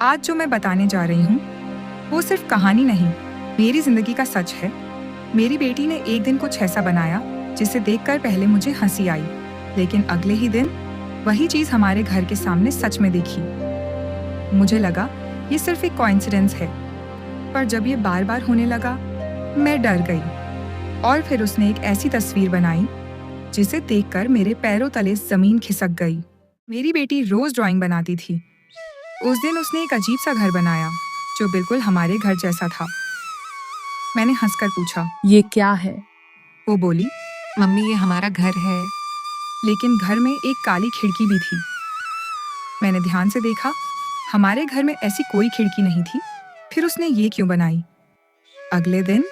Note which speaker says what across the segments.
Speaker 1: आज जो मैं बताने जा रही हूँ वो सिर्फ कहानी नहीं, मेरी जिंदगी का सच है। मेरी बेटी ने एक दिन कुछ ऐसा बनाया जिसे देखकर पहले मुझे हंसी आई, लेकिन अगले ही दिन वही चीज हमारे घर के सामने सच में दिखी। मुझे लगा ये सिर्फ एक कोइंसिडेंस है, पर जब ये बार बार होने लगा मैं डर गई। और फिर उसने एक ऐसी तस्वीर बनाई जिसे देखकर मेरे पैरों तले जमीन खिसक गई। मेरी बेटी रोज ड्राइंग बनाती थी। उस दिन उसने एक अजीब सा घर बनाया जो बिल्कुल हमारे घर जैसा था। मैंने हंसकर पूछा,
Speaker 2: ये क्या है?
Speaker 1: वो बोली,
Speaker 3: मम्मी ये हमारा घर है।
Speaker 1: लेकिन घर में एक काली खिड़की भी थी। मैंने ध्यान से देखा, हमारे घर में ऐसी कोई खिड़की नहीं थी। फिर उसने ये क्यों बनाई? अगले दिन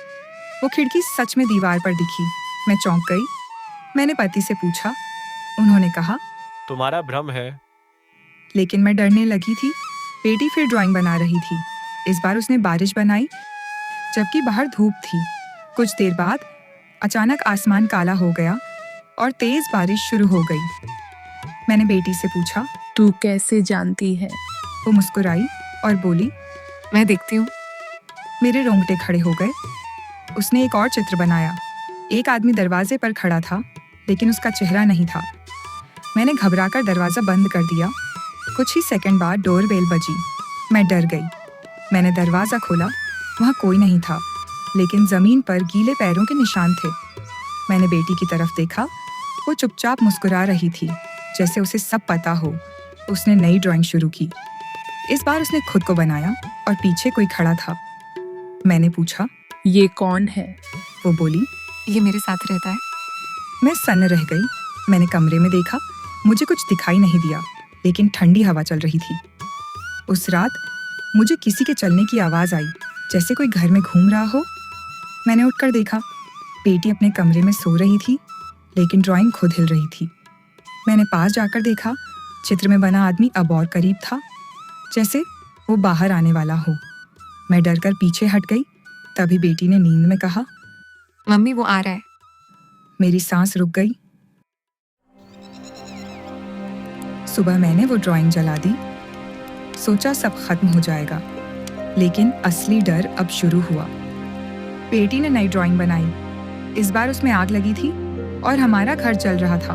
Speaker 1: वो खिड़की सच में दीवार पर दिखी। मैं चौंक गई। मैंने पति से पूछा। उन्होंने कहा,
Speaker 4: तुम्हारा भ्रम है।
Speaker 1: लेकिन मैं डरने लगी थी। बेटी फिर ड्राइंग बना रही थी। इस बार उसने बारिश बनाई जबकि बाहर धूप थी। कुछ देर बाद अचानक आसमान काला हो गया और तेज बारिश शुरू हो गई। मैंने बेटी से पूछा।
Speaker 2: तू कैसे जानती है?
Speaker 1: वो मुस्कुराई और बोली,
Speaker 3: मैं देखती हूँ।
Speaker 1: मेरे रोंगटे खड़े हो गए। उसने एक और चित्र बनाया। एक आदमी दरवाजे पर खड़ा था, लेकिन उसका चेहरा नहीं था। मैंने घबराकर दरवाजा बंद कर दिया। कुछ ही सेकंड बाद डोरबेल बजी। मैं डर गई। मैंने दरवाजा खोला। वहाँ कोई नहीं था, लेकिन जमीन पर गीले पैरों के निशान थे। मैंने बेटी की तरफ देखा। वो चुपचाप मुस्कुरा रही थी, जैसे उसे सब पता हो। उसने नई ड्राइंग शुरू की। इस बार उसने खुद को बनाया और पीछे कोई खड़ा था। मैंने पूछा,
Speaker 2: ये कौन है?
Speaker 1: वो बोली,
Speaker 3: ये मेरे साथ रहता है।
Speaker 1: मैं सन्न रह गई। मैंने कमरे में देखा। मुझे कुछ दिखाई नहीं दिया, लेकिन ठंडी हवा चल रही थी। उस रात मुझे किसी के चलने की आवाज़ आई, जैसे कोई घर में घूम रहा हो। मैंने उठकर देखा, बेटी अपने कमरे में सो रही थी, लेकिन ड्राइंग खुद हिल रही थी। मैंने पास जाकर देखा, चित्र में बना आदमी अब और करीब था, जैसे वो बाहर आने वाला हो। मैं डरकर पीछे हट गई। तभी बेटी ने नींद में कहा,
Speaker 3: मम्मी वो आ रहा है।
Speaker 1: मेरी सांस रुक गई। सुबह मैंने वो ड्राइंग जला दी। सोचा सब खत्म हो जाएगा, लेकिन असली डर अब शुरू हुआ। बेटी ने नई ड्राइंग बनाई। इस बार उसमें आग लगी थी और हमारा घर जल रहा था।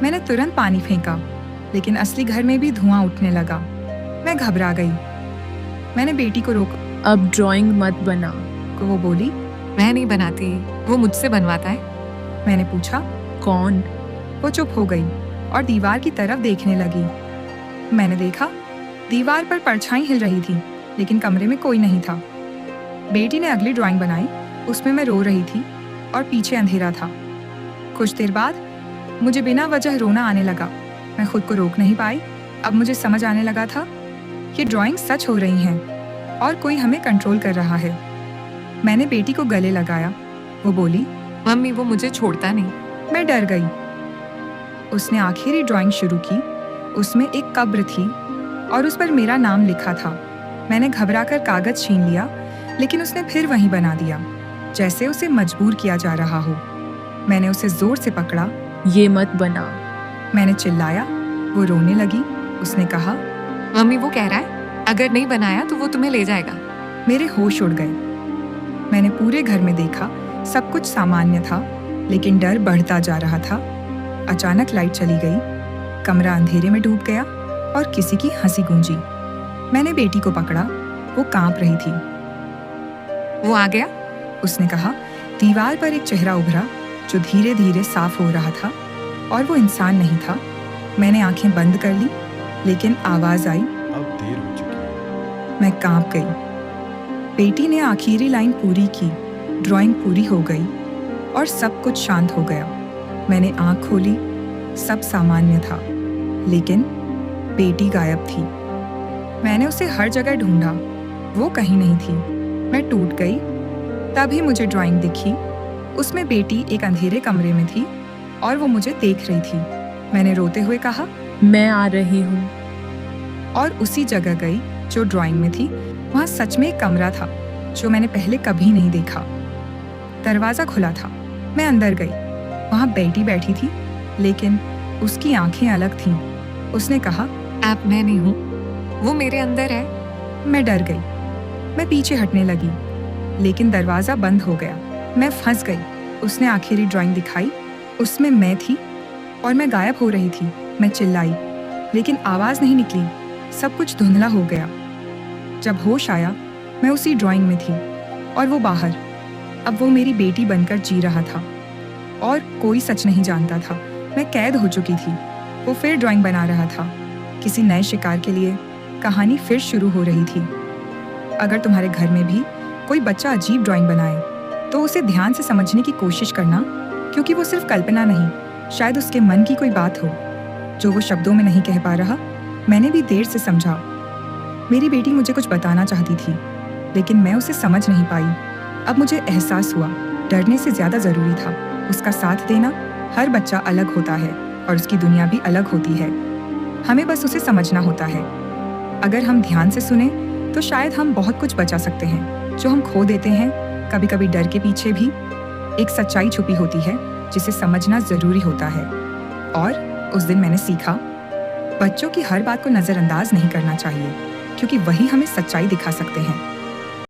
Speaker 1: मैंने तुरंत पानी फेंका, लेकिन असली घर में भी धुआं उठने लगा। मैं घबरा गई। मैंने बेटी को रोका।
Speaker 2: अब ड्राइंग मत बना।
Speaker 1: वो बोली,
Speaker 3: मैं नहीं बनाती, वो मुझसे बनवाता है।
Speaker 1: मैंने पूछा,
Speaker 2: कौन?
Speaker 1: वो चुप हो गई और दीवार की तरफ देखने लगी। मैंने देखा, दीवार पर परछाई हिल रही थी, लेकिन कमरे में कोई नहीं था। बेटी ने अगली ड्राइंग बनाई। उसमें मैं रो रही थी और पीछे अंधेरा था। कुछ देर बाद मुझे बिना वजह रोना आने लगा। मैं खुद को रोक नहीं पाई। अब मुझे समझ आने लगा था कि ड्राइंग सच हो रही हैं और कोई हमें कंट्रोल कर रहा है। मैंने बेटी को गले लगाया। वो बोली,
Speaker 3: मम्मी वो मुझे छोड़ता नहीं।
Speaker 1: मैं डर गई। उसने आखिरी ड्राइंग शुरू की। उसमें एक कब्र थी और उस पर मेरा नाम लिखा था। मैंने घबराकर कागज छीन लिया, लेकिन उसने फिर वहीं बना दिया, जैसे उसे मजबूर किया जा रहा हो। मैंने उसे जोर से पकड़ा।
Speaker 2: ये मत बना।
Speaker 1: मैंने चिल्लाया। वो रोने लगी। उसने कहा,
Speaker 3: मम्मी वो कह रहा है अगर नहीं बनाया तो वो तुम्हें ले जाएगा।
Speaker 1: मेरे होश उड़ गए। मैंने पूरे घर में देखा। सब कुछ सामान्य था, लेकिन डर बढ़ता जा रहा था। अचानक लाइट चली गई। कमरा अंधेरे में डूब गया और किसी की हंसी गूंजी। मैंने बेटी को पकड़ा। वो कांप रही थी।
Speaker 3: वो आ गया।
Speaker 1: उसने कहा। दीवार पर एक चेहरा उभरा जो धीरे धीरे साफ हो रहा था, और वो इंसान नहीं था। मैंने आंखें बंद कर ली, लेकिन आवाज आई,
Speaker 4: अब देर हो चुकी है।
Speaker 1: मैं कांप गई। बेटी ने आखिरी लाइन पूरी की। ड्राइंग पूरी हो गई और सब कुछ शांत हो गया। मैंने आंख खोली। सब सामान्य था, लेकिन बेटी गायब थी। मैंने उसे हर जगह ढूंढा। वो कहीं नहीं थी। मैं टूट गई। तभी मुझे ड्राइंग दिखी। उसमें बेटी एक अंधेरे कमरे में थी और वो मुझे देख रही थी। मैंने रोते हुए कहा,
Speaker 2: मैं आ रही हूँ।
Speaker 1: और उसी जगह गई जो ड्राइंग में थी। वहाँ सच में एक कमरा था जो मैंने पहले कभी नहीं देखा। दरवाज़ा खुला था। मैं अंदर गई। वहाँ बेटी बैठी थी, लेकिन उसकी आंखें अलग थीं। उसने कहा,
Speaker 3: आप मैं नहीं हूँ। वो मेरे अंदर है।
Speaker 1: मैं डर गई। मैं पीछे हटने लगी, लेकिन दरवाज़ा बंद हो गया। मैं फंस गई। उसने आखिरी ड्राइंग दिखाई। उसमें मैं थी और मैं गायब हो रही थी। मैं चिल्लाई, लेकिन आवाज़ नहीं निकली। सब कुछ धुंधला हो गया। जब होश आया, मैं उसी ड्राइंग में थी और वो बाहर। अब वो मेरी बेटी बनकर जी रहा था और कोई सच नहीं जानता था। मैं कैद हो चुकी थी। वो फिर ड्राइंग बना रहा था। किसी नए शिकार के लिए कहानी फिर शुरू हो रही थी। अगर तुम्हारे घर में भी कोई बच्चा अजीब ड्राइंग बनाए तो उसे ध्यान से समझने की कोशिश करना, क्योंकि वो सिर्फ कल्पना नहीं, शायद उसके मन की कोई बात हो जो वो शब्दों में नहीं कह पा रहा। मैंने भी देर से समझा। मेरी बेटी मुझे कुछ बताना चाहती थी, लेकिन मैं उसे समझ नहीं पाई। अब मुझे एहसास हुआ, डरने से ज़्यादा ज़रूरी था उसका साथ देना। हर बच्चा अलग होता है और उसकी दुनिया भी अलग होती है। हमें बस उसे समझना होता है। अगर हम ध्यान से सुने तो शायद हम बहुत कुछ बचा सकते हैं जो हम खो देते हैं। कभी कभी डर के पीछे भी एक सच्चाई छुपी होती है जिसे समझना ज़रूरी होता है। और उस दिन मैंने सीखा, बच्चों की हर बात को नज़रअंदाज नहीं करना चाहिए, क्योंकि वही हमें सच्चाई दिखा सकते हैं।